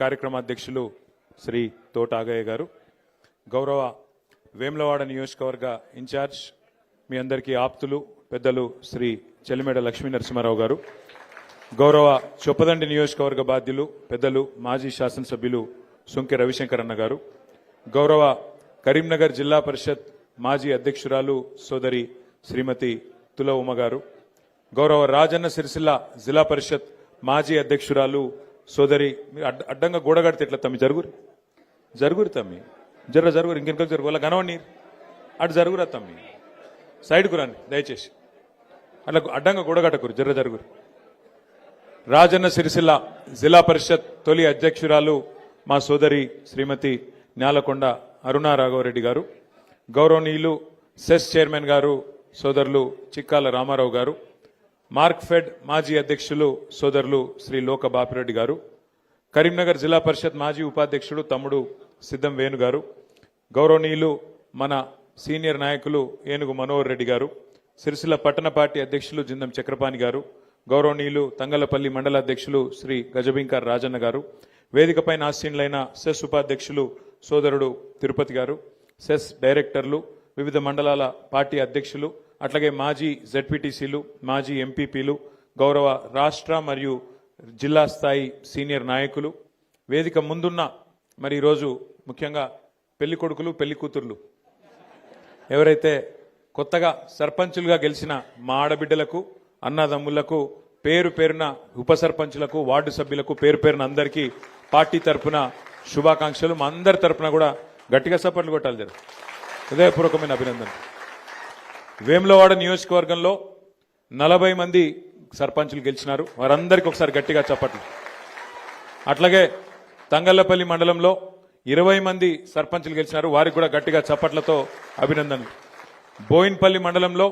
కార్యక్రమ అధ్యక్షులు శ్రీ తోట ఆగయ్య గారు, గౌరవ వేములవాడ నియోజకవర్గ ఇన్ఛార్జ్ మీ అందరికీ ఆప్తులు పెద్దలు శ్రీ చెలిమేడ లక్ష్మీ నరసింహారావు గారు, గౌరవ చొప్పదండి నియోజకవర్గ బాధ్యులు పెద్దలు మాజీ శాసనసభ్యులు సుంకె రవిశంకర్ అన్న గారు, గౌరవ కరీంనగర్ జిల్లా పరిషత్ మాజీ అధ్యక్షురాలు సోదరి శ్రీమతి తుల ఉమ గారు, గౌరవ రాజన్న సిరిసిల్ల జిల్లా పరిషత్ మాజీ అధ్యక్షురాలు సోదరి అడ్డంగా గోడగడితే ఎట్లా తమ్మి జరుగురు తమ్మి జరుగురు ఇంకెనక జరుగు వాళ్ళ గనవండి అటు జరుగురా తమ్మి సైడ్కు రాని దయచేసి అట్లా అడ్డంగా గోడగట్టకురు జరుగురు. రాజన్న సిరిసిల్ల జిల్లా పరిషత్ తొలి అధ్యక్షురాలు మా సోదరి శ్రీమతి న్యాలకొండ అరుణా రాఘవరెడ్డి గారు, గౌరవనీయులు సెస్ చైర్మన్ గారు సోదరులు చిక్కాల రామారావు గారు, మార్క్ఫెడ్ మాజీ అధ్యక్షులు సోదరులు శ్రీ లోక బాపిరెడ్డి గారు, కరీంనగర్ జిల్లా పరిషత్ మాజీ ఉపాధ్యక్షుడు తమ్ముడు సిద్ధం వేణు గారు, గౌరవనీయులు మన సీనియర్ నాయకులు ఏనుగు మనోహర్ రెడ్డి గారు, సిరిసిల్ల పట్టణ పార్టీ అధ్యక్షులు జిందం చక్రపాణి గారు, గౌరవనీయులు తంగలపల్లి మండల అధ్యక్షులు శ్రీ గజబింకర్ రాజన్న గారు, వేదికపైన ఆసీనులైన సెస్ ఉపాధ్యక్షులు సోదరుడు తిరుపతి గారు, సెస్ డైరెక్టర్లు, వివిధ మండలాల పార్టీ అధ్యక్షులు, అట్లాగే మాజీ జెడ్పీటీసీలు, మాజీ ఎంపీపీలు, గౌరవ రాష్ట్ర మరియు జిల్లా స్థాయి సీనియర్ నాయకులు, వేదిక ముందున్న మరి ఈరోజు ముఖ్యంగా పెళ్లి కొడుకులు పెళ్లి కూతుర్లు ఎవరైతే కొత్తగా సర్పంచులుగా గెలిచిన మా ఆడబిడ్డలకు అన్నదమ్ములకు పేరు పేరున ఉప సర్పంచులకు వార్డు సభ్యులకు పేరు పేరున అందరికీ పార్టీ తరఫున శుభాకాంక్షలు. మా అందరి తరఫున కూడా గట్టిగా సపోర్ట్లు కొట్టాలి జరు హృదయపూర్వకమైన అభినందన. వేములవాడ నియోజకవర్గంలో 40 మంది సర్పంచులు గెలిచినారు, వారందరికీ ఒకసారి గట్టిగా చప్పట్లు. అట్లాగే తంగళ్లపల్లి మండలంలో 20 మంది సర్పంచులు గెలిచినారు, వారికి కూడా గట్టిగా చప్పట్లతో అభినందనలు. బోయిన్పల్లి మండలంలో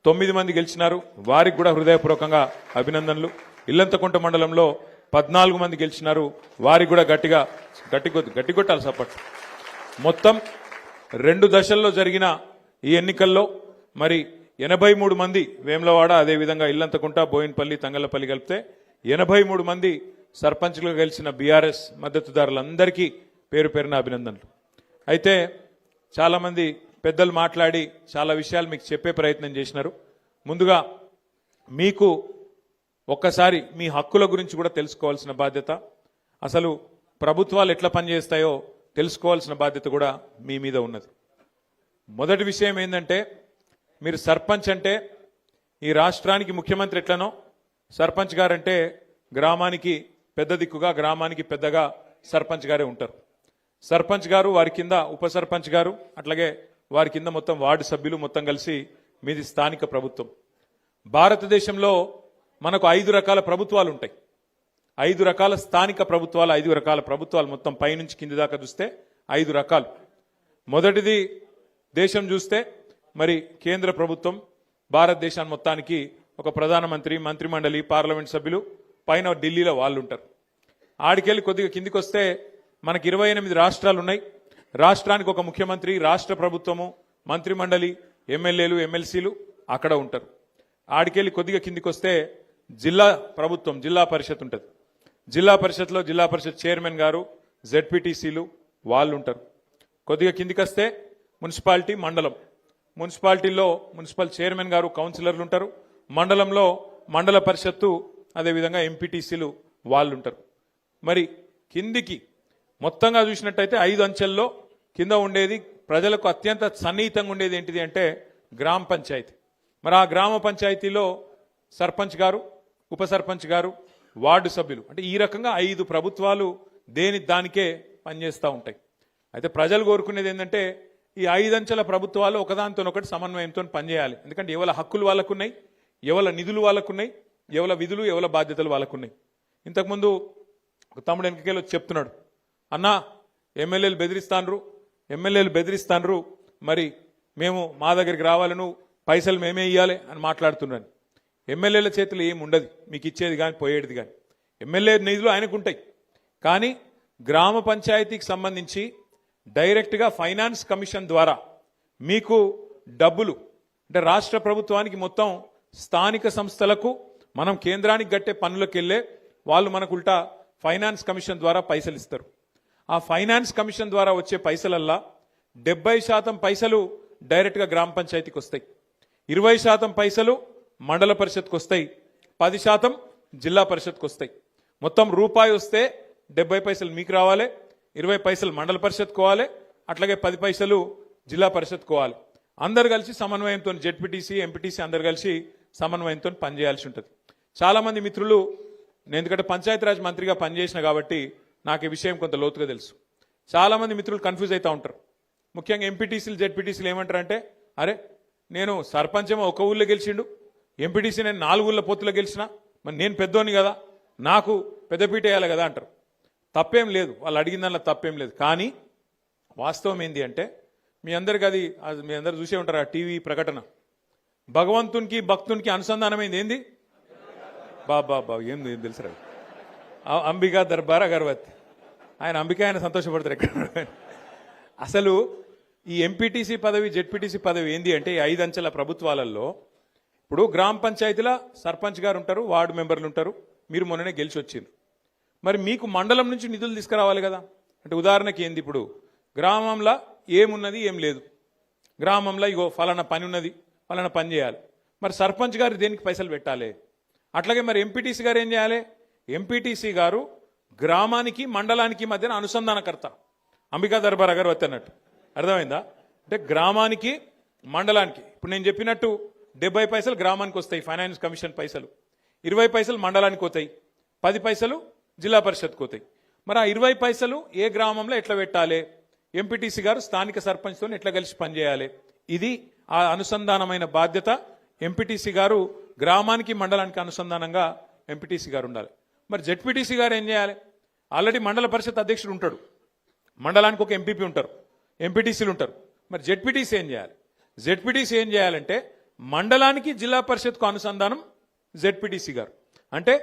9 మంది గెలిచినారు, వారికి కూడా హృదయపూర్వకంగా అభినందనలు. ఇల్లంతకుంట మండలంలో 14 మంది గెలిచినారు, వారికి కూడా గట్టి కొట్టాలి సప్పట్లు. మొత్తం 2 దశల్లో జరిగిన ఈ ఎన్నికల్లో మరి 83 మంది వేములవాడ, అదేవిధంగా ఇల్లంతకుంట, బోయిన్పల్లి, తంగళ్లపల్లి కలిపితే 83 మంది సర్పంచ్లుగా గెలిచిన బీఆర్ఎస్ మద్దతుదారులందరికీ పేరు పేరున అభినందనలు. అయితే చాలామంది పెద్దలు మాట్లాడి చాలా విషయాలు మీకు చెప్పే ప్రయత్నం చేసినారు. ముందుగా మీకు ఒక్కసారి మీ హక్కుల గురించి కూడా తెలుసుకోవాల్సిన బాధ్యత, అసలు ప్రభుత్వాలు ఎట్లా పనిచేస్తాయో తెలుసుకోవాల్సిన బాధ్యత కూడా మీ మీద ఉన్నది. మొదటి విషయం ఏంటంటే, మీరు సర్పంచ్ అంటే ఈ రాష్ట్రానికి ముఖ్యమంత్రి ఎట్లనో సర్పంచ్ గారంటే గ్రామానికి పెద్ద దిక్కుగా, గ్రామానికి పెద్దగా సర్పంచ్ గారే ఉంటారు. సర్పంచ్ గారు, వారి కింద ఉప సర్పంచ్ గారు, అట్లాగే వారి కింద మొత్తం వార్డు సభ్యులు మొత్తం కలిసి మీది స్థానిక ప్రభుత్వం. భారతదేశంలో మనకు 5 రకాల ప్రభుత్వాలు ఉంటాయి. 5 రకాల స్థానిక ప్రభుత్వాలు, 5 రకాల ప్రభుత్వాలు మొత్తం పైనుంచి కింది దాకా చూస్తే 5 రకాలు. మొదటిది దేశం చూస్తే మరి కేంద్ర ప్రభుత్వం, భారతదేశాన్ని మొత్తానికి ఒక ప్రధానమంత్రి, మంత్రిమండలి, పార్లమెంట్ సభ్యులు, పైన ఢిల్లీలో వాళ్ళు ఉంటారు. ఆడికెళ్ళి కొద్దిగా కిందికి వస్తే మనకి 28 రాష్ట్రాలు ఉన్నాయి. రాష్ట్రానికి ఒక ముఖ్యమంత్రి, రాష్ట్ర ప్రభుత్వము, మంత్రిమండలి, ఎమ్మెల్యేలు, ఎమ్మెల్సీలు అక్కడ ఉంటారు. ఆడికెళ్ళి కొద్దిగా కిందికి వస్తే జిల్లా ప్రభుత్వం, జిల్లా పరిషత్ ఉంటుంది. జిల్లా పరిషత్లో జిల్లా పరిషత్ చైర్మన్ గారు, జెడ్పీటీసీలు వాళ్ళు ఉంటారు. కొద్దిగా కిందికి వస్తే మున్సిపాలిటీ, మండలం. మున్సిపాలిటీలో మున్సిపల్ చైర్మన్ గారు, కౌన్సిలర్లు ఉంటారు. మండలంలో మండల పరిషత్తు, అదేవిధంగా ఎంపీటీసీలు వాళ్ళు ఉంటారు. మరి కిందికి మొత్తంగా చూసినట్టయితే 5 అంచెల్లో కింద ఉండేది ప్రజలకు అత్యంత సన్నిహితంగా ఉండేది ఏంటిది అంటే గ్రామ పంచాయతీ. మరి ఆ గ్రామ పంచాయతీలో సర్పంచ్ గారు, ఉప సర్పంచ్ గారు, వార్డు సభ్యులు, అంటే ఈ రకంగా 5 ప్రభుత్వాలు దేని దానికే పనిచేస్తూ ఉంటాయి. అయితే ప్రజలు కోరుకునేది ఏంటంటే ఈ 5 అంచెల ప్రభుత్వాలు ఒకదానితోనొకటి సమన్వయంతో పనిచేయాలి. ఎందుకంటే ఎవరి హక్కులు వాళ్ళకున్నాయి, ఎవరి నిధులు వాళ్ళకున్నాయి, ఎవరి విధులు, ఎవరి బాధ్యతలు వాళ్ళకున్నాయి. ఇంతకుముందు ఒక తమ్ముడు వెనకకెళ్ళి వచ్చి చెప్తున్నాడు, అన్నా ఎమ్మెల్యేలు బెదిరిస్తాన్రు, మరి మేము మా దగ్గరికి రావాలను, పైసలు మేమే ఇవ్వాలి అని మాట్లాడుతున్నాను. ఎమ్మెల్యేల చేతులు ఏమి ఉండదు, మీకు ఇచ్చేది కానీ పోయేది కానీ. ఎమ్మెల్యే నిధులు ఆయనకుంటాయి, కానీ గ్రామ పంచాయతీకి సంబంధించి డైరెక్ట్గా ఫైనాన్స్ కమిషన్ ద్వారా మీకు డబ్బులు, అంటే రాష్ట్ర ప్రభుత్వానికి మొత్తం స్థానిక సంస్థలకు మనం కేంద్రానికి కట్టే పన్నులకు వెళ్ళే వాళ్ళు మనకు ఉల్టా ఫైనాన్స్ కమిషన్ ద్వారా పైసలు ఇస్తారు. ఆ ఫైనాన్స్ కమిషన్ ద్వారా వచ్చే పైసలల్లా 70% పైసలు డైరెక్ట్గా గ్రామ పంచాయతీకి వస్తాయి, 20% పైసలు మండల పరిషత్కి వస్తాయి, 10% జిల్లా పరిషత్కి వస్తాయి. మొత్తం రూపాయి వస్తే 70 పైసలు మీకు రావాలి, 20 పైసలు మండల పరిషత్కి పోవాలి, అట్లాగే 10 పైసలు జిల్లా పరిషత్కి పోవాలి. అందరు కలిసి సమన్వయంతో జెడ్పీటీసీ ఎంపీటీసీ అందరు కలిసి సమన్వయంతో పనిచేయాల్సి ఉంటుంది. చాలా మంది మిత్రులు, నేను ఎందుకంటే పంచాయతీరాజ్ మంత్రిగా పనిచేసిన కాబట్టి నాకు ఈ విషయం కొంత లోతుగా తెలుసు. చాలా మంది మిత్రులు కన్ఫ్యూజ్ అవుతూ ఉంటారు. ముఖ్యంగా ఎంపీటీసీలు జెడ్పీటీసీలు ఏమంటారంటే, అరే నేను సర్పంచ్ ఏమో ఒక ఊళ్ళో గెలిచిండు, ఎంపీటీసీ నేను 4 ఊళ్ళ పొత్తులో గెలిచిన, మరి నేను పెద్దోని కదా, నాకు పెద్దపీట వేయాలి కదా అంటారు. తప్పేం లేదు, వాళ్ళు అడిగిన దానిలో తప్పేం లేదు. కానీ వాస్తవం ఏంది అంటే, మీ అందరికి అది మీ అందరు చూసే ఉంటారు ఆ టీవీ ప్రకటన, భగవంతునికి భక్తునికి అనుసంధానమైంది ఏంది, బాబా ఏంది ఏం తెలుసు, అంబికా దర్బార్ అగర్వత్. ఆయన అంబిక ఆయన సంతోషపడతారు ఎక్కడ. అసలు ఈ ఎంపీటీసీ పదవి జెడ్పీటీసీ పదవి ఏంది అంటే, ఈ 5 అంచెల ప్రభుత్వాలలో ఇప్పుడు గ్రామ పంచాయతీల సర్పంచ్ గారు ఉంటారు, వార్డు మెంబర్లు ఉంటారు. మీరు మొన్ననే గెలిచి వచ్చిండ్రు, మరి మీకు మండలం నుంచి నిధులు తీసుకురావాలి కదా. అంటే ఉదాహరణకి ఏంది, ఇప్పుడు గ్రామంలో ఏమున్నది ఏం లేదు, గ్రామంలో ఇగో ఫలానా పని ఉన్నది, ఫలానా పని చేయాలి, మరి సర్పంచ్ గారు దేనికి పైసలు పెట్టాలి. అట్లాగే మరి ఎంపీటీసీ గారు ఏం చేయాలి, ఎంపీటీసీ గారు గ్రామానికి మండలానికి మధ్యన అనుసంధానకర్త, అంబికా దర్బార్ అగర్వత్ అన్నట్టు. అర్థమైందా? అంటే గ్రామానికి మండలానికి ఇప్పుడు నేను చెప్పినట్టు 70 పైసలు గ్రామానికి వస్తాయి ఫైనాన్స్ కమిషన్ పైసలు, 20 పైసలు మండలానికి పోతాయి, 10 పైసలు జిల్లా పరిషత్కి పోతాయి. మరి ఆ 20 పైసలు ఏ గ్రామంలో ఎట్లా పెట్టాలి, ఎంపీటీసీ గారు స్థానిక సర్పంచ్తో ఎట్లా కలిసి పనిచేయాలి, ఇది ఆ అనుసంధానమైన బాధ్యత. ఎంపీటీసీ గారు గ్రామానికి మండలానికి అనుసంధానంగా ఎంపీటీసీ గారు ఉండాలి. మరి జెడ్పీటీసీ గారు ఏం చేయాలి, ఆల్రెడీ మండల పరిషత్ అధ్యక్షుడు ఉంటాడు, మండలానికి ఒక ఎంపీపీ ఉంటారు, ఎంపీటీసీలు ఉంటారు. మరి జెడ్పీటీసీ ఏం చేయాలి, జెడ్పీటీసీ ఏం చేయాలంటే మండలానికి జిల్లా పరిషత్కు అనుసంధానం జెడ్పీటీసీ గారు. అంటే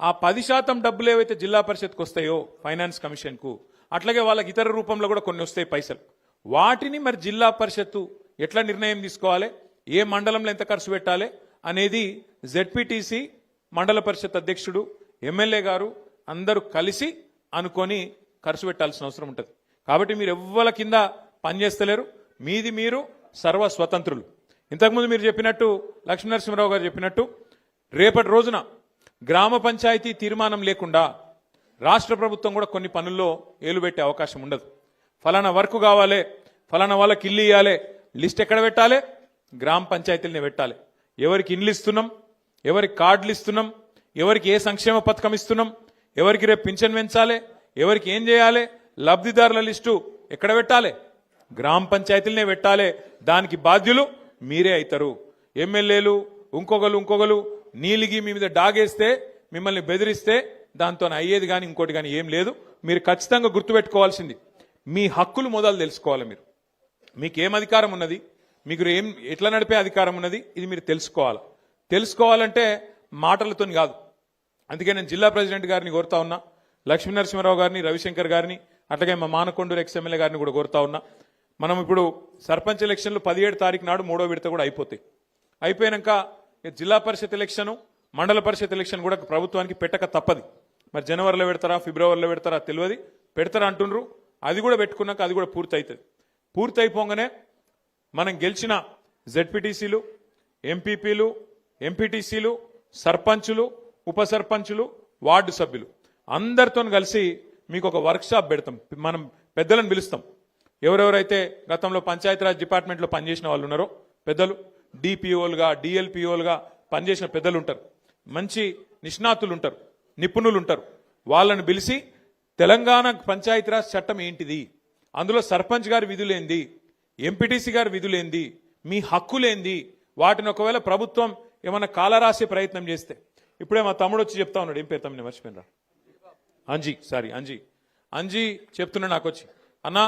ఆ 10% డబ్బులు ఏవైతే జిల్లా పరిషత్కు వస్తాయో ఫైనాన్స్ కమిషన్కు, అట్లాగే వాళ్ళకి ఇతర రూపంలో కూడా కొన్ని వస్తాయి పైసలు, వాటిని మరి జిల్లా పరిషత్తు ఎట్లా నిర్ణయం తీసుకోవాలి, ఏ మండలంలో ఎంత ఖర్చు పెట్టాలి అనేది జెడ్పీటీసీ, మండల పరిషత్ అధ్యక్షుడు, ఎమ్మెల్యే గారు అందరూ కలిసి అనుకొని ఖర్చు పెట్టాల్సిన అవసరం ఉంటుంది. కాబట్టి మీరు ఎవ్వల కింద పనిచేస్తలేరు, మీది మీరు సర్వ స్వతంత్రులు. ఇంతకుముందు మీరు చెప్పినట్టు, లక్ష్మీనరసింహరావు గారు చెప్పినట్టు, రేపటి రోజున గ్రామ పంచాయతీ తీర్మానం లేకుండా రాష్ట్ర ప్రభుత్వం కూడా కొన్ని పనుల్లో ఏలు పెట్టే అవకాశం ఉండదు. ఫలానా వర్క్ కావాలి, ఫలానా వాళ్ళకి ఇల్లు ఇవ్వాలి, లిస్ట్ ఎక్కడ పెట్టాలి, గ్రామ పంచాయతీలనే పెట్టాలి. ఎవరికి ఇండ్లు ఇస్తున్నాం, ఎవరికి కార్డులు ఇస్తున్నాం, ఎవరికి ఏ సంక్షేమ పథకం ఇస్తున్నాం, ఎవరికి రేపు పింఛన్ పెంచాలి, ఎవరికి ఏం చేయాలి, లబ్ధిదారుల లిస్టు ఎక్కడ పెట్టాలి, గ్రామ పంచాయతీలనే పెట్టాలి. దానికి బాధ్యులు మీరే అవుతారు. ఎమ్మెల్యేలు ఇంకొకరు నీలిగి మీ మీద డాగేస్తే, మిమ్మల్ని బెదిరిస్తే దాంతో అయ్యేది కానీ ఇంకోటి కానీ ఏం లేదు. మీరు ఖచ్చితంగా గుర్తుపెట్టుకోవాల్సింది, మీ హక్కులు మొదలు తెలుసుకోవాలి. మీకు ఏం అధికారం ఉన్నది, మీకు ఎట్లా నడిపే అధికారం ఉన్నది, ఇది మీరు తెలుసుకోవాలంటే మాటలతో కాదు. అందుకే నేను జిల్లా ప్రెసిడెంట్ గారిని కోరుతా ఉన్నా, లక్ష్మీనరసింహరావు గారిని, రవిశంకర్ గారిని, అట్లాగే మా మానకొండూరు ఎక్స్ఎమ్మెల్యే గారిని కూడా కోరుతా ఉన్నా. మనం ఇప్పుడు సర్పంచ్ ఎలక్షన్లు 17 తారీఖు నాడు 3వ విడత కూడా అయిపోతాయి. అయిపోయాక జిల్లా పరిషత్ ఎలక్షన్, మండల పరిషత్ ఎలక్షన్ కూడా ప్రభుత్వానికి పెట్టక తప్పది. మరి జనవరిలో పెడతారా, ఫిబ్రవరిలో పెడతారా తెలియదు, పెడతారా అంటుండ్రు. అది కూడా పెట్టుకున్నాక అది కూడా పూర్తి అవుతుంది. పూర్తి అయిపోగానే మనం గెలిచిన జెడ్పీటీసీలు, ఎంపీపీలు, ఎంపీటీసీలు, సర్పంచులు, ఉప సర్పంచులు, వార్డు సభ్యులు అందరితో కలిసి మీకు ఒక వర్క్షాప్ పెడతాం. మనం పెద్దలను పిలుస్తాం. ఎవరెవరైతే గతంలో పంచాయతీరాజ్ డిపార్ట్మెంట్లో పనిచేసిన వాళ్ళు ఉన్నారో పెద్దలు, డిపిఓలుగా, డిఎల్పిఓలుగా పనిచేసిన పెద్దలు ఉంటారు, మంచి నిష్ణాతులు ఉంటారు, నిపుణులు ఉంటారు. వాళ్ళని పిలిచి తెలంగాణ పంచాయతీరాజ్ చట్టం ఏంటిది, అందులో సర్పంచ్ గారి విధులేంది, ఎంపీటీసీ గారి విధులేంది, మీ హక్కులేంది, వాటిని ఒకవేళ ప్రభుత్వం ఏమన్నా కాలరాసే ప్రయత్నం చేస్తే, ఇప్పుడే మా తమ్ముడు వచ్చి చెప్తా ఉన్నాడు, ఏం పేరు తమ్ముడు మర్చిపోయినరా, అంజీ చెప్తున్నా నాకు వచ్చి, అన్నా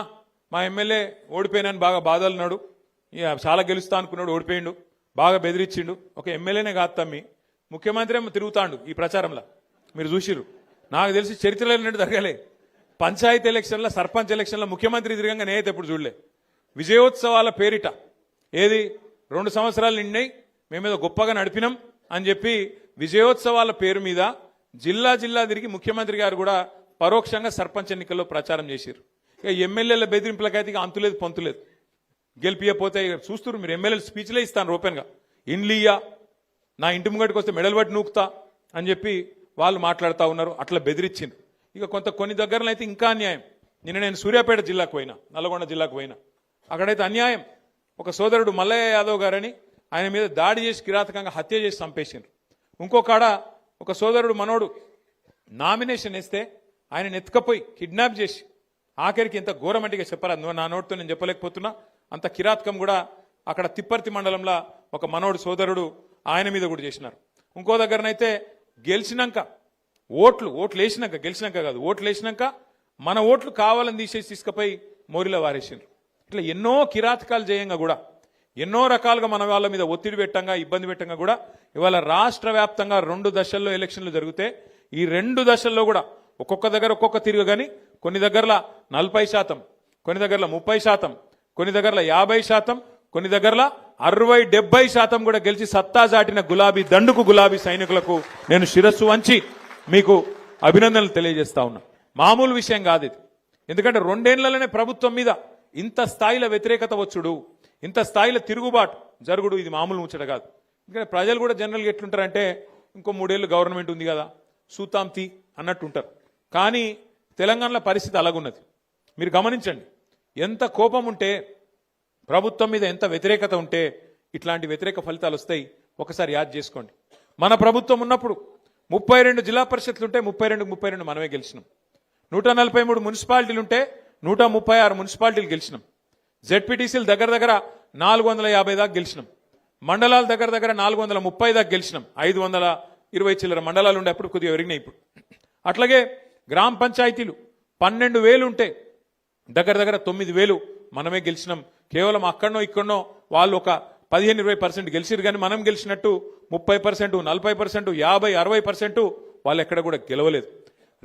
మా ఎమ్మెల్యే ఓడిపోయినాను బాగా బాధలున్నాడు, చాలా గెలుస్తా అనుకున్నాడు, ఓడిపోయిండు, బాగా బెదిరించిండు. ఒక ఎమ్మెల్యేనే కాదు తమ్మి, ముఖ్యమంత్రి ఏమో తిరుగుతాండు ఈ ప్రచారంలో, మీరు చూసిరు. నాకు తెలిసి చరిత్రలో జరగలే, పంచాయతీ ఎలక్షన్ల, సర్పంచ్ ఎలక్షన్ల ముఖ్యమంత్రి తిరగంగా నేనైతే ఎప్పుడు చూడలే. విజయోత్సవాల పేరిట ఏది 2 సంవత్సరాలు నిండినాయి, మేమేదో గొప్పగా నడిపినాం అని చెప్పి విజయోత్సవాల పేరు మీద జిల్లా తిరిగి ముఖ్యమంత్రి గారు కూడా పరోక్షంగా సర్పంచ్ ఎన్నికల్లో ప్రచారం చేశారు. ఇక ఎమ్మెల్యేల బెదిరింపులకైతే ఇక అంతులేదు పొంతులేదు. గెలిపియపోతే చూస్తున్నారు మీరు, ఎమ్మెల్యేలు స్పీచ్లే ఇస్తాను ఓపెన్గా, ఇండ్లియా నా ఇంటి ముంగటికి వస్తే మెడల్ బట్టి నూకుతా అని చెప్పి వాళ్ళు మాట్లాడుతూ ఉన్నారు. అట్లా బెదిరించింది. ఇక కొన్ని దగ్గరలో అయితే ఇంకా అన్యాయం. నిన్న నేను సూర్యాపేట జిల్లాకు పోయినా, నల్గొండ జిల్లాకు పోయినా, అక్కడైతే అన్యాయం. ఒక సోదరుడు మల్లయ్య యాదవ్ గారని ఆయన మీద దాడి చేసి కిరాతకంగా హత్య చేసి చంపేసిండ్రు. ఇంకొకాడ ఒక సోదరుడు మనోడు నామినేషన్ వేస్తే ఆయన ఎత్తుకపోయి కిడ్నాప్ చేసి ఆఖరికి ఎంత ఘోరమంటిగా చెప్పరాదు, నా నోటితో నేను చెప్పలేకపోతున్నా. అంత కిరాతకం కూడా అక్కడ తిప్పర్తి మండలంలో ఒక మనోడు సోదరుడు ఆయన మీద కూడా చేసినారు. ఇంకో దగ్గరనైతే గెలిచినాక ఓట్లు వేసినాక, గెలిచినాక కాదు, ఓట్లు వేసినాక మన ఓట్లు కావాలని తీసేసి తీసుకుపోయి మోరిలో వారేసిండ్రు. ఇట్లా ఎన్నో కిరాతకాలు చేయంగా కూడా, ఎన్నో రకాలుగా మన వాళ్ళ మీద ఒత్తిడి పెట్టంగా, ఇబ్బంది పెట్టంగా కూడా ఇవాళ రాష్ట్ర వ్యాప్తంగా 2 దశల్లో ఎలక్షన్లు జరిగితే ఈ 2 దశల్లో కూడా ఒక్కొక్క దగ్గర ఒక్కొక్క తిరుగు, కానీ కొన్ని దగ్గరలో 40%, కొన్ని దగ్గరలో 30%, కొన్ని దగ్గరలో 50%, కొన్ని దగ్గరలో 60-70% కూడా గెలిచి సత్తా చాటిన గులాబీ దండుకు, గులాబీ సైనికులకు నేను శిరస్సు వంచి మీకు అభినందనలు తెలియజేస్తా ఉన్నా. మామూలు విషయం కాదు ఇది. ఎందుకంటే 2 ఏళ్లలోనే ప్రభుత్వం మీద ఇంత స్థాయిలో వ్యతిరేకత వచ్చుడు, ఇంత స్థాయిలో తిరుగుబాటు జరుగుడు, ఇది మామూలు ముచ్చట కాదు. ఎందుకంటే ప్రజలు కూడా జనరల్గా ఎట్లుంటారంటే ఇంకో 3 ఏళ్ళు గవర్నమెంట్ ఉంది కదా సూతాంతి అన్నట్టు ఉంటారు. కానీ తెలంగాణలో పరిస్థితి అలాగున్నది. మీరు గమనించండి, ఎంత కోపం ఉంటే, ప్రభుత్వం మీద ఎంత వ్యతిరేకత ఉంటే ఇట్లాంటి వ్యతిరేక ఫలితాలు వస్తాయి. ఒకసారి యాద్ చేసుకోండి. మన ప్రభుత్వం ఉన్నప్పుడు 32 జిల్లా పరిషత్లు ఉంటే 32 మనమే గెలిచినాం. 143 మున్సిపాలిటీలు ఉంటే 136 మున్సిపాలిటీలు గెలిచినాం. జెడ్పీటీసీలు దగ్గర 450 దాకా గెలిచినాం. మండలాలు దగ్గర 430 దాకా గెలిచినాం. 520 చిల్లర మండలాలు ఉండే అప్పుడు కొద్దిగా పెరిగినాయి ఇప్పుడు. అట్లాగే గ్రామ పంచాయతీలు 12,000 ఉంటే దగ్గర 9,000 మనమే గెలిచినాం. కేవలం అక్కడనో ఇక్కడనో వాళ్ళు ఒక 15-20% గెలిచిరు, కానీ మనం గెలిచినట్టు 30%, 40%, 50-60% వాళ్ళు ఎక్కడ కూడా గెలవలేదు.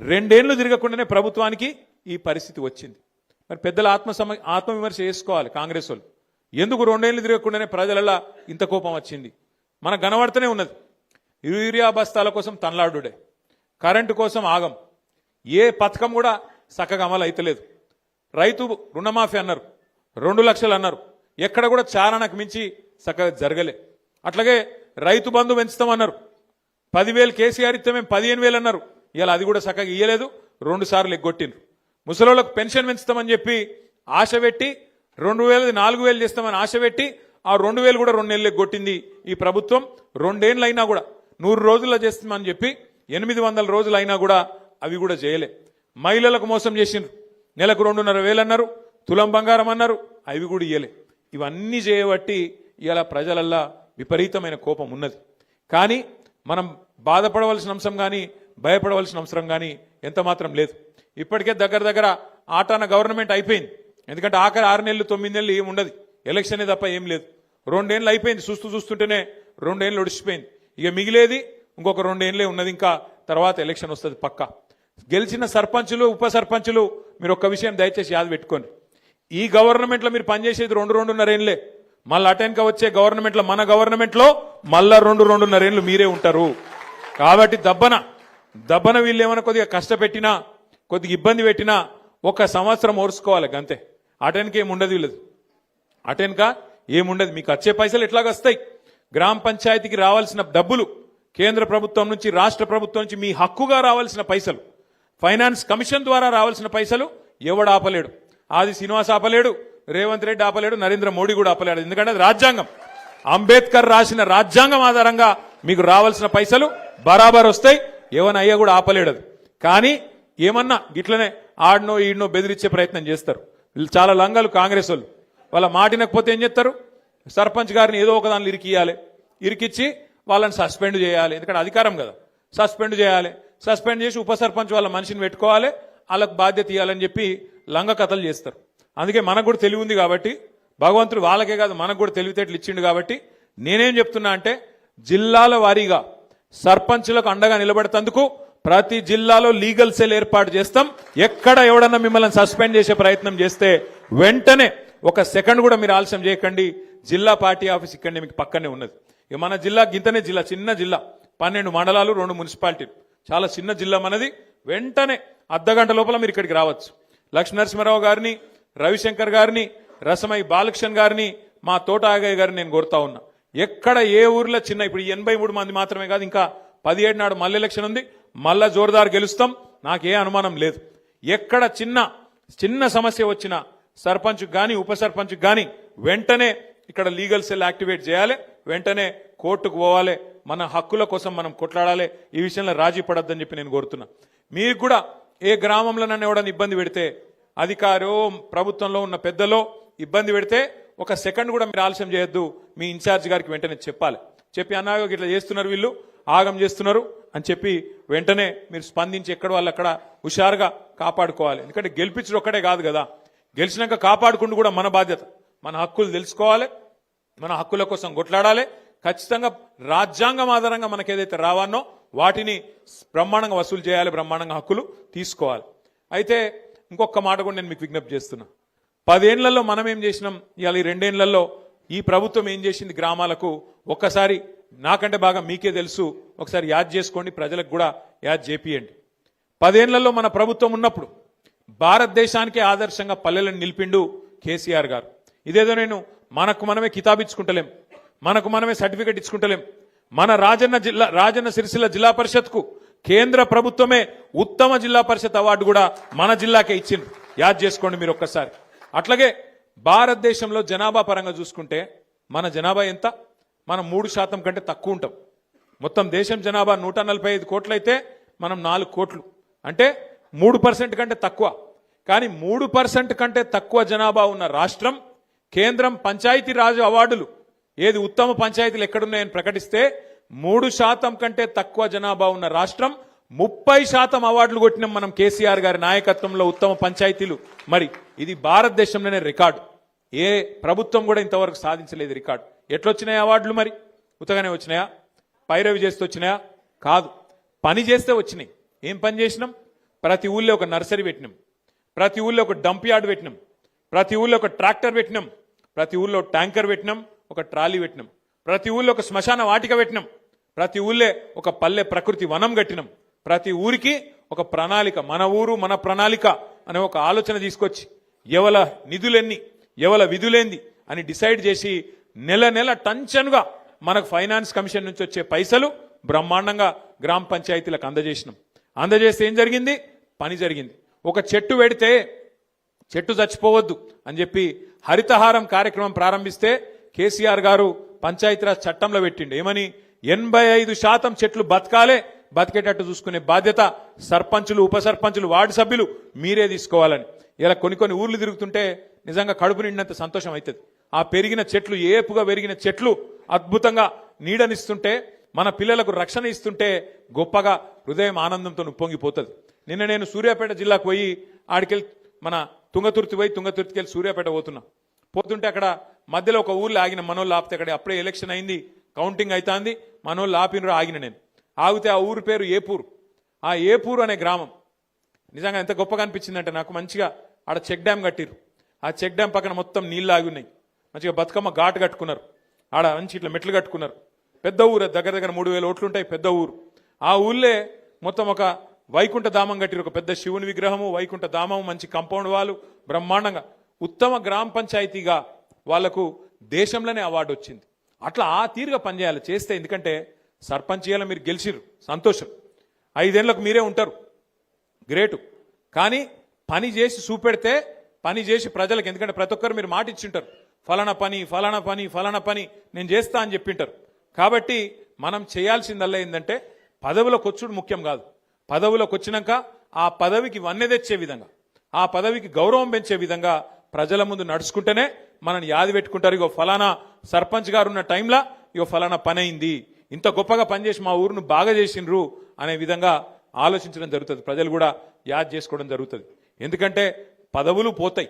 2 ఏళ్లు తిరగకుండానే ప్రభుత్వానికి ఈ పరిస్థితి వచ్చింది. మరి పెద్దల ఆత్మవిమర్శ చేసుకోవాలి కాంగ్రెస్ వాళ్ళు. ఎందుకు 2 ఏళ్లు తిరగకుండానే ప్రజలలో ఇంత కోపం వచ్చింది? మనకు కనబడుతూనే ఉన్నది. యూరియా బస్తాల కోసం తనలాడుడే, కరెంటు కోసం ఆగం, ఏ పథకం కూడా చక్కగా అమలు అయితలేదు. రైతు రుణమాఫీ అన్నారు, 2 లక్షలు అన్నారు, ఎక్కడ కూడా చారణకు మించి చక్కగా జరగలే. అట్లాగే రైతు బంధు పెంచుతామన్నారు, 10,000 కేసీఆర్ ఇస్తే మేము 15,000 అన్నారు, ఇలా అది కూడా చక్కగా ఇయ్యలేదు, 2 సార్లు ఎగ్గొట్టిండ్రు. ముసలోళ్ళకు పెన్షన్ పెంచుతామని చెప్పి ఆశ పెట్టి 2,000 4,000 చేస్తామని ఆశ పెట్టి ఆ 2,000 కూడా 2 నెలలు ఎగ్గొట్టింది ఈ ప్రభుత్వం. 2 ఏళ్ళు అయినా కూడా 100 రోజుల్లో చేస్తామని చెప్పి 800 రోజులు అయినా కూడా అవి కూడా చేయలే. మహిళలకు మోసం చేసిండ్రు, నెలకు 2,500 అన్నారు, తులం బంగారం అన్నారు, అవి కూడా ఇయ్యలే. ఇవన్నీ చేయబట్టి ఇలా ప్రజలల్లా విపరీతమైన కోపం ఉన్నది. కానీ మనం బాధపడవలసిన అంశం కానీ భయపడవలసిన అవసరం కానీ ఎంత మాత్రం లేదు. ఇప్పటికే దగ్గర ఆటాన గవర్నమెంట్ అయిపోయింది. ఎందుకంటే ఆఖరి 6 నెలలు 9 నెలలు ఏం ఉండదు, ఎలక్షనే తప్ప ఏం లేదు. 2 ఏళ్ళు అయిపోయింది, చూస్తుంటేనే 2 ఏళ్ళు ఒడిచిపోయింది. ఇక మిగిలేది ఇంకొక 2 ఏళ్ళే ఉన్నది, ఇంకా తర్వాత ఎలక్షన్ వస్తుంది పక్కా. గెలిచిన సర్పంచులు ఉప సర్పంచులు మీరు ఒక్క విషయం దయచేసి యాద పెట్టుకోండి. ఈ గవర్నమెంట్లో మీరు పనిచేసేది 2-2.5 ఏళ్ళే. మళ్ళీ అటెన్కా వచ్చే గవర్నమెంట్లో, మన గవర్నమెంట్లో మళ్ళా 2-2.5 ఏళ్ళు మీరే ఉంటారు. కాబట్టి దబ్బన వీళ్ళు ఏమైనా కొద్దిగా కష్టపెట్టినా, కొద్దిగా ఇబ్బంది పెట్టినా 1 సంవత్సరం ఓర్చుకోవాలి అంతే. అటెన్కా ఏముండదు, వీళ్ళది అటెన్కా ఏముండదు. మీకు వచ్చే పైసలు ఎట్లాగొస్తాయి? గ్రామ పంచాయతీకి రావాల్సిన డబ్బులు కేంద్ర ప్రభుత్వం నుంచి, రాష్ట్ర ప్రభుత్వం నుంచి మీ హక్కుగా రావాల్సిన పైసలు, ఫైనాన్స్ కమిషన్ ద్వారా రావాల్సిన పైసలు ఎవడు ఆపలేడు. ఆది శ్రీనివాస్ ఆపలేడు, రేవంత్ రెడ్డి ఆపలేడు, నరేంద్ర మోడీ కూడా ఆపలేడు. ఎందుకంటే అది రాజ్యాంగం, అంబేద్కర్ రాసిన రాజ్యాంగం ఆధారంగా మీకు రావాల్సిన పైసలు బరాబర్ వస్తాయి. ఏమన్నా అయ్యా కూడా ఆపలేడు అది. కానీ ఏమన్నా గిట్లనే ఆడనో ఈడనో బెదిరించే ప్రయత్నం చేస్తారు. వీళ్ళు చాలా లంగాలు కాంగ్రెస్ వాళ్ళు. వాళ్ళ మాటినకపోతే ఏం చేస్తారు? సర్పంచ్ గారిని ఏదో ఒక దానిలో ఇరికిచ్చి వాళ్ళని సస్పెండ్ చేయాలి. ఎందుకంటే అధికారం కదా, సస్పెండ్ చేయాలి. సస్పెండ్ చేసి ఉప సర్పంచ్ వాళ్ళ మనిషిని పెట్టుకోవాలి, వాళ్ళకు బాధ్యత ఇవ్వాలని చెప్పి లంగ కథలు చేస్తారు. అందుకే మనకు కూడా తెలివి ఉంది కాబట్టి, భగవంతుడు వాళ్ళకే కాదు మనకు కూడా తెలివితేటలు ఇచ్చిండు కాబట్టి నేనేం చెప్తున్నా అంటే, జిల్లాల వారీగా సర్పంచులకు అండగా నిలబడతందుకు ప్రతి జిల్లాలో లీగల్ సెల్ ఏర్పాటు చేస్తాం. ఎక్కడ ఎవడన్నా మిమ్మల్ని సస్పెండ్ చేసే ప్రయత్నం చేస్తే వెంటనే 1 సెకండ్ కూడా మీరు ఆలస్యం చేయకండి. జిల్లా పార్టీ ఆఫీస్ ఇక్కడనే మీకు పక్కనే ఉన్నది. ఇక మన జిల్లా గింతనే జిల్లా, చిన్న జిల్లా, 12 మండలాలు, 2 మున్సిపాలిటీలు, చాలా చిన్న జిల్లా మనది. వెంటనే అర్ధగంట లోపల మీరు ఇక్కడికి రావచ్చు. లక్ష్మీ నరసింహారావు గారిని, రవిశంకర్ గారిని, రసమై బాలకృష్ణ గారిని, మా తోట ఆగయ్య గారిని నేను కోరుతా ఉన్నా. ఎక్కడ ఏ ఊర్లో చిన్న ఇప్పుడు 83 మంది మాత్రమే కాదు, ఇంకా 17 నాడు మళ్ళీ ఎలక్షన్ ఉంది, మళ్ళా జోరుదారు గెలుస్తాం, నాకే అనుమానం లేదు. ఎక్కడ చిన్న సమస్య వచ్చినా సర్పంచ్ గాని ఉప సర్పంచ్ గాని వెంటనే ఇక్కడ లీగల్ సెల్ యాక్టివేట్ చేయాలి, వెంటనే కోర్టుకు పోవాలి, మన హక్కుల కోసం మనం కొట్లాడాలి. ఈ విషయంలో రాజీ పడొద్దని చెప్పి నేను కోరుతున్నా. మీకు కూడా ఏ గ్రామంలో నన్ను ఎవడన్నా ఇబ్బంది పెడితే, అధికారో ప్రభుత్వంలో ఉన్న పెద్దలో ఇబ్బంది పెడితే ఒక సెకండ్ కూడా మీరు ఆలస్యం చేయొద్దు, మీ ఇన్ఛార్జ్ గారికి వెంటనే చెప్పాలి. చెప్పి అన్నాగో ఇట్లా చేస్తున్నారు, వీళ్ళు ఆగం చేస్తున్నారు అని చెప్పి వెంటనే మీరు స్పందించి ఎక్కడ వాళ్ళు అక్కడ హుషారుగా కాపాడుకోవాలి. ఎందుకంటే గెలిపించడం ఒక్కడే కాదు కదా, గెలిచినాక కాపాడుకుంటూ కూడా మన బాధ్యత. మన హక్కులు తెలుసుకోవాలి, మన హక్కుల కోసం కొట్లాడాలి. ఖచ్చితంగా రాజ్యాంగం ఆధారంగా మనకు ఏదైతే రావానో వాటిని బ్రహ్మాండంగా వసూలు చేయాలి, బ్రహ్మాండంగా హక్కులు తీసుకోవాలి. అయితే ఇంకొక మాట కూడా నేను మీకు విజ్ఞప్తి చేస్తున్నా. 10 ఏళ్లలో మనం ఏం చేసినాం, ఇవాళ ఈ 2 ఏళ్లలో ఈ ప్రభుత్వం ఏం చేసింది గ్రామాలకు ఒక్కసారి నాకంటే బాగా మీకే తెలుసు, ఒకసారి యాద్ చేసుకోండి, ప్రజలకు కూడా యాద్ చేపియండి. 10 ఏళ్లలో మన ప్రభుత్వం ఉన్నప్పుడు భారతదేశానికే ఆదర్శంగా పల్లెలను నిలిపిండు కేసీఆర్ గారు. ఇదేదో నేను మనకు మనమే కితాబిచ్చుకుంటలేం, మనకు మనమే సర్టిఫికెట్ ఇచ్చుకుంటలేం. మన రాజన్న సిరిసిల్ల జిల్లా పరిషత్కు కేంద్ర ప్రభుత్వమే ఉత్తమ జిల్లా పరిషత్ అవార్డు కూడా మన జిల్లాకే ఇచ్చింది, యాద్ చేసుకోండి మీరు ఒక్కసారి. అట్లాగే భారతదేశంలో జనాభా పరంగా చూసుకుంటే మన జనాభా ఎంత, మనం 3% కంటే తక్కువ ఉంటాం. మొత్తం దేశం జనాభా 145 కోట్లు అయితే మనం 4 కోట్లు, అంటే 3% కంటే తక్కువ. కానీ 3% కంటే తక్కువ జనాభా ఉన్న రాష్ట్రం కేంద్రం పంచాయతీ రాజ్ అవార్డులు ఏది ఉత్తమ పంచాయతీలు ఎక్కడున్నాయని ప్రకటిస్తే 3% కంటే తక్కువ జనాభా ఉన్న రాష్ట్రం 30% అవార్డులు కొట్టినాం మనం కేసీఆర్ గారి నాయకత్వంలో ఉత్తమ పంచాయతీలు. మరి ఇది భారతదేశంలోనే రికార్డు, ఏ ప్రభుత్వం కూడా ఇంతవరకు సాధించలేదు రికార్డు. ఎట్లొచ్చినాయి అవార్డులు? మరి ఉత్తగానే వచ్చినాయా, పైరవి చేస్తే వచ్చినాయా? కాదు, పని చేస్తే వచ్చినాయి. ఏం పని చేసినాం? ప్రతి ఊళ్ళో ఒక నర్సరీ పెట్టినాం, ప్రతి ఊళ్ళో ఒక డంప్ యార్డ్ పెట్టినాం, ప్రతి ఊళ్ళో ఒక ట్రాక్టర్ పెట్టినాం, ప్రతి ఊళ్ళో ట్యాంకర్ పెట్టినాం, ఒక ట్రాలీ పెట్టినాం, ప్రతి ఊళ్ళో ఒక శ్మశాన వాటిక పెట్టినాం, ప్రతి ఊళ్ళే ఒక పల్లె ప్రకృతి వనం కట్టినాం. ప్రతి ఊరికి ఒక ప్రణాళిక, మన ఊరు మన ప్రణాళిక అనే ఒక ఆలోచన తీసుకొచ్చి ఎవల నిధులెన్ని ఎవల విధులేంది అని డిసైడ్ చేసి నెల నెల టంచన్గా మనకు ఫైనాన్స్ కమిషన్ నుంచి వచ్చే పైసలు బ్రహ్మాండంగా గ్రామ పంచాయతీలకు అందజేసినాం. అందజేస్తే ఏం జరిగింది? పని జరిగింది. ఒక చెట్టు పెడితే చెట్టు చచ్చిపోవద్దు అని చెప్పి హరితహారం కార్యక్రమం ప్రారంభిస్తే కేసీఆర్ గారు పంచాయతీరాజ్ చట్టంలో పెట్టిండు. ఏమని? 85% చెట్లు బతకాలే, బతికేటట్టు చూసుకునే బాధ్యత సర్పంచులు, ఉప సర్పంచులు, వార్డు సభ్యులు మీరే తీసుకోవాలని. ఇలా కొన్ని ఊర్లు తిరుగుతుంటే నిజంగా కడుపు నిండినంత సంతోషం అవుతుంది. ఆ పెరిగిన చెట్లు, ఏపుగా పెరిగిన చెట్లు అద్భుతంగా నీడనిస్తుంటే, మన పిల్లలకు రక్షణ ఇస్తుంటే గొప్పగా హృదయం ఆనందంతో ఉప్పొంగిపోతుంది. నిన్న నేను సూర్యాపేట జిల్లాకు పోయి ఆడికెళ్ళి మన తుంగతుర్తి పోయి తుంగతుర్తికి వెళ్ళి సూర్యాపేట పోతుంటే అక్కడ మధ్యలో ఒక ఊర్లో ఆగిన, మనోళ్ళు ఆపితే అక్కడ అప్పుడే ఎలక్షన్ అయింది, కౌంటింగ్ అవుతుంది, మనోళ్ళు ఆపినరు, ఆగిన నేను ఆగితే ఆ ఊరు పేరు ఏపూరు. ఆ ఏపూరు అనే గ్రామం నిజంగా ఎంత గొప్పగా అనిపించిందంటే నాకు, మంచిగా ఆడ చెక్ డ్యామ్ కట్టిరు. ఆ చెక్ డ్యామ్ పక్కన మొత్తం నీళ్ళు ఆగి ఉన్నాయి, మంచిగా బతుకమ్మ ఘాటు కట్టుకున్నారు, ఆడ మంచి ఇట్లా మెట్లు కట్టుకున్నారు. పెద్ద ఊరు, దగ్గర 3000 ఓట్లు ఉంటాయి, పెద్ద ఊరు. ఆ ఊళ్ళే మొత్తం ఒక వైకుంఠ ధామం కట్టిరు, ఒక పెద్ద శివుని విగ్రహము, వైకుంఠ ధామం, మంచి కాంపౌండ్ వాళ్ళు, బ్రహ్మాండంగా ఉత్తమ గ్రామ పంచాయతీగా వాళ్లకు దేశంలోనే అవార్డు వచ్చింది. అట్లా ఆ తీరుగా పనిచేయాలి చేస్తే. ఎందుకంటే సర్పంచ్ చేయాలి, మీరు గెలిచిరు, సంతోషం, 5 ఏళ్లకు మీరే ఉంటారు, గ్రేటు. కానీ పని చేసి చూపెడితే, పని చేసి ప్రజలకు, ఎందుకంటే ప్రతి ఒక్కరు మీరు మాట ఇచ్చింటారు, ఫలానా పని ఫలానా పని ఫలానా పని నేను చేస్తా అని చెప్పింటారు. కాబట్టి మనం చేయాల్సిందల్లా ఏంటంటే పదవిలోకి వచ్చుడు ముఖ్యం కాదు, పదవిలోకి వచ్చినాక ఆ పదవికి వన్నె తెచ్చే విధంగా, ఆ పదవికి గౌరవం పెంచే విధంగా ప్రజల ముందు నడుచుకుంటేనే మనని యాది పెట్టుకుంటారు. ఇగో ఫలానా సర్పంచ్ గారు ఉన్న టైంలో ఇగో ఫలానా పని అయింది, ఇంత గొప్పగా పనిచేసి మా ఊరును బాగా చేసిండ్రు అనే విధంగా ఆలోచించడం జరుగుతుంది. ప్రజలు కూడా యాద్ చేసుకోవడం జరుగుతుంది. ఎందుకంటే పదవులు పోతాయి,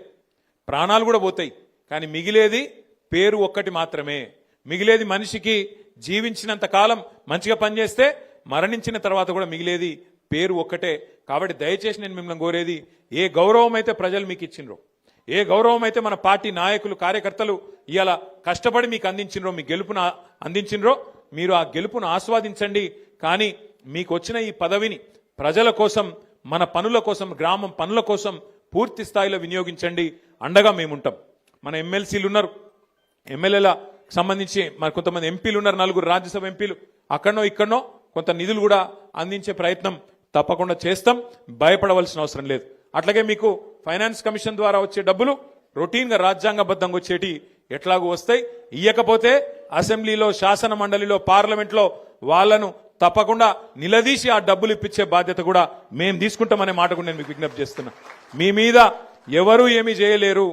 ప్రాణాలు కూడా పోతాయి, కానీ మిగిలేది పేరు ఒక్కటి మాత్రమే. మిగిలేది మనిషికి జీవించినంత కాలం మంచిగా పనిచేస్తే మరణించిన తర్వాత కూడా మిగిలేది పేరు ఒక్కటే. కాబట్టి దయచేసి నేను మిమ్మల్ని కోరేది, ఏ గౌరవం అయితే ప్రజలు మీకు ఇచ్చిండ్రో, ఏ గౌరవం అయితే మన పార్టీ నాయకులు కార్యకర్తలు ఇవాళ కష్టపడి మీకు అందించినరో, మీ గెలుపును అందించినరో, మీరు ఆ గెలుపును ఆస్వాదించండి. కానీ మీకు వచ్చిన ఈ పదవిని ప్రజల కోసం మన పనుల కోసం, గ్రామం పనుల కోసం పూర్తి స్థాయిలో వినియోగించండి, అండగా మేముంటాం. మన ఎమ్మెల్సీలు ఉన్నారు, ఎమ్మెల్యేల సంబంధించి మరి కొంతమంది ఎంపీలు ఉన్నారు, 4 రాజ్యసభ ఎంపీలు, అక్కడనో ఇక్కడనో కొంత నిధులు కూడా అందించే ప్రయత్నం తప్పకుండా చేస్తాం. భయపడవలసిన అవసరం లేదు. అట్లాగే మీకు ఫైనాన్స్ కమిషన్ ద్వారా వచ్చే డబ్బులు రొటీన్గా రాజ్యాంగబద్ధంగా వచ్చేటి ఎట్లాగూ వస్తాయి. ఇయ్యకపోతే అసెంబ్లీలో, శాసన మండలిలో, పార్లమెంట్లో వాళ్ళను తప్పకుండా నిలదీసి ఆ డబ్బులు ఇప్పించే బాధ్యత కూడా మేము తీసుకుంటామనే మాట కూడా నేను మీకు విజ్ఞప్తి చేస్తున్నా. మీ మీద ఎవరు ఏమీ చేయలేరు.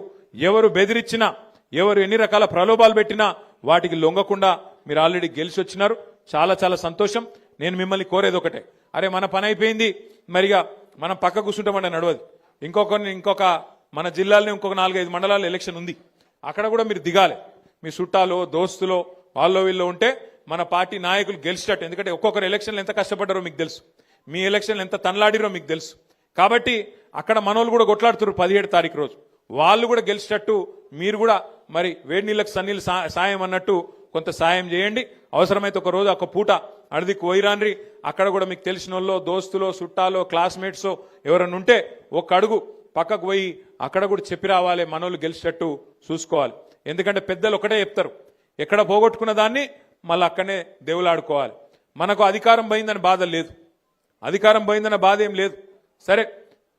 ఎవరు బెదిరించినా, ఎవరు ఎన్ని రకాల ప్రలోభాలు పెట్టినా వాటికి లొంగకుండా మీరు ఆల్రెడీ గెలిచి వచ్చినారు. చాలా చాలా సంతోషం. నేను మిమ్మల్ని కోరేది ఒకటే, అరే మన పని అయిపోయింది, మరిగా మనం పక్క కూర్చుంటామంటే నడవదు. ఇంకొక మన జిల్లాలోనే ఇంకొక 4-5 మండలాల్లో ఎలక్షన్ ఉంది. అక్కడ కూడా మీరు దిగాలి. మీ చుట్టాలో, దోస్తులో, వాళ్ళో వీళ్ళు ఉంటే మన పార్టీ నాయకులు గెలిచేటట్టు. ఎందుకంటే ఒక్కొక్కరు ఎలక్షన్లు ఎంత కష్టపడ్డారో మీకు తెలుసు, మీ ఎలక్షన్లు ఎంత తనలాడిరో మీకు తెలుసు. కాబట్టి అక్కడ మనోళ్ళు కూడా కొట్లాడుతున్నారు 17 తారీఖు రోజు. వాళ్ళు కూడా గెలిచేటట్టు మీరు కూడా మరి వేడి నీళ్ళకి సన్నీళ్ళు సాయం అన్నట్టు కొంత సాయం చేయండి. అవసరమైతే ఒక రోజు ఒక పూట అడిదికి పోయిరాన్రి. అక్కడ కూడా మీకు తెలిసిన వాళ్ళు, దోస్తులో, చుట్టాలో, క్లాస్మేట్సో ఎవరన్నా ఉంటే ఒక అడుగు పక్కకు పోయి అక్కడ కూడా చెప్పి రావాలి, మనోళ్ళు గెలిచేటట్టు చూసుకోవాలి. ఎందుకంటే పెద్దలు ఒకటే చెప్తారు, ఎక్కడ పోగొట్టుకున్న దాన్ని మళ్ళీ అక్కడనే దేవులాడుకోవాలి. మనకు అధికారం పోయిందని బాధ లేదు, అధికారం పోయిందన్న బాధ ఏం లేదు. సరే,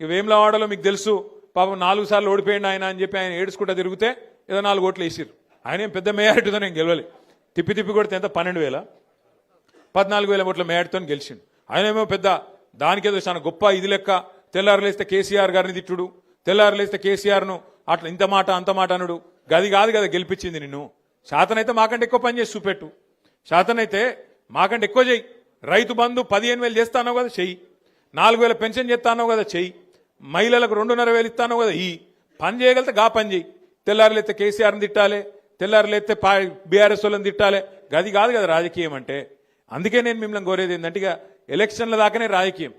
వేములవాడలో మీకు తెలుసు, పాపం 4 సార్లు ఓడిపోయింది ఆయన అని చెప్పి ఆయన ఏడుచుకుంటా తిరిగితే ఏదో 4 ఓట్లు వేసిరు. ఆయన ఏం పెద్ద మేయారిటీతో నేను గెలవలే, తిప్పి కొడితే ఎంత 12,000 14,000 ఓట్ల మేయారిటీతో గెలిచిండు. ఆయన ఏమో పెద్ద దానికేదో చాలా గొప్ప ఇది లెక్క. తెల్లారులేస్తే కేసీఆర్ గారిని తిట్టుడు, తెల్లారులేస్తే కేసీఆర్ను అట్లా ఇంత మాట అంత మాట అనుడు. గది కాదు కదా గెలిపించింది నిన్ను. శాతనైతే మాకంటే ఎక్కువ పని చేసి చూపెట్టు, శాతనైతే మాకంటే ఎక్కువ చెయ్యి. రైతు బంధు 15,000 చేస్తానో కదా చెయ్యి, 4,000 పెన్షన్ చేస్తానో కదా చెయ్యి, మహిళలకు 2,500 ఇస్తానో కదా ఈ పని చేయగలిగితే గా పని చేయి. తెల్లారులేస్తే కేసీఆర్ని తిట్టాలి, తెల్లారులేస్తే బీఆర్ఎస్ వాళ్ళని తిట్టాలి. గది కాదు కదా రాజకీయం అంటే. అందుకే నేను మిమ్మల్ని కోరేది ఏంటంటే, ఇక ఎలక్షన్ల దాకానే రాజకీయం.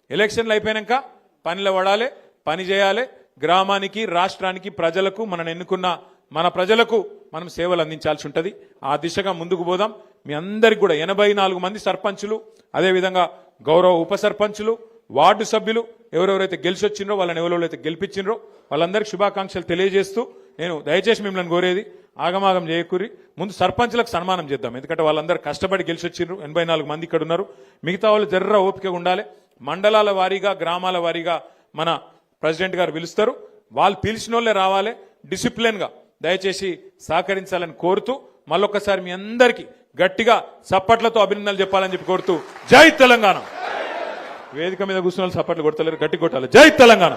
ఎలక్షన్లు అయిపోయాక పనిలో పడాలి, పని చేయాలి. గ్రామానికి, రాష్ట్రానికి, ప్రజలకు, మనం ఎన్నుకున్న మన ప్రజలకు మనం సేవలు అందించాల్సి ఉంటుంది. ఆ దిశగా ముందుకు పోదాం. మీ అందరికి కూడా 84 మంది సర్పంచులు, అదేవిధంగా గౌరవ ఉప సర్పంచులు, వార్డు సభ్యులు ఎవరెవరైతే గెలిచి వచ్చిండ్రో, వాళ్ళని ఎవరెవరైతే గెలిపించిండ్రో వాళ్ళందరికీ శుభాకాంక్షలు తెలియజేస్తూ నేను దయచేసి మిమ్మల్ని కోరేది, ఆగమాగం చేయకూరి ముందు సర్పంచులకు సన్మానం చేద్దాం. ఎందుకంటే వాళ్ళందరూ కష్టపడి గెలిచి వచ్చిండ్రు. 84 మంది ఇక్కడ ఉన్నారు. మిగతా వాళ్ళు జర్ర ఓపికగా ఉండాలి. మండలాల వారీగా, గ్రామాల వారీగా మన ప్రెసిడెంట్ గారు పిలుస్తారు. వాళ్ళు పిలిచిన వాళ్ళే రావాలి. డిసిప్లిన్గా దయచేసి సహకరించాలని కోరుతూ మళ్ళొక్కసారి మీ అందరికీ గట్టిగా చప్పట్లతో అభినందనలు చెప్పాలని చెప్పి కోరుతూ, జై తెలంగాణ. వేదిక మీద కూర్చున్న చప్పట్లు కొడతలేరు, గట్టి కొట్టాలి. జై తెలంగాణ.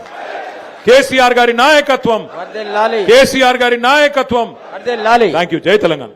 కేసీఆర్ గారి నాయకత్వం, కేసీఆర్ గారి నాయకత్వం. Thank you. జై తెలంగాణ.